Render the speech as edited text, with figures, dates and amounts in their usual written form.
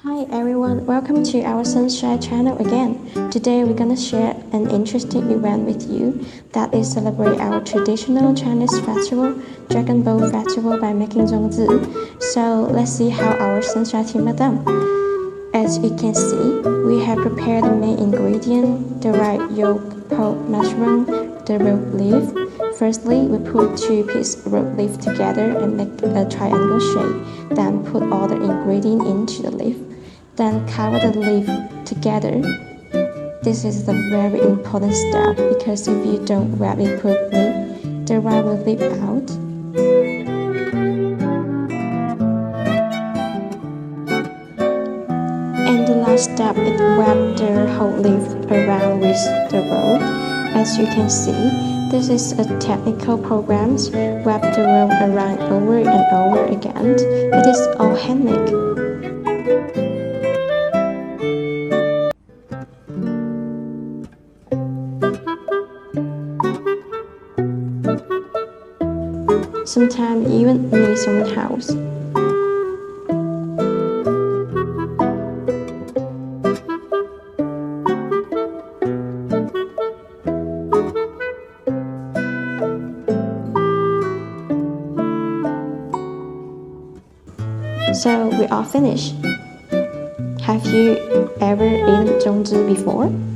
Hi everyone, welcome to our Sunshine channel again. Today we're gonna share an interesting event with you that is celebrate our traditional Chinese festival, Dragon Boat Festival by making zongzi. So let's see how our Sunshine team are done. As you can see, we have prepared the main ingredient, the ripe yolk pork mushroom, the rope leaf. Firstly, we put two pieces of rope leaf together and make a triangle shape. Then put all the ingredient into the leaf. Then cover the leaf together. This is the very important step because if you don't wrap it properly, the rice will leak out. And the last step is wrap the whole leaf around with the rope. As you can see, this is a technical program. Wrap the rope around over and over again. It is all handmade. Sometimes even need someone's house. So we are finished. Have you ever eaten zongzi before?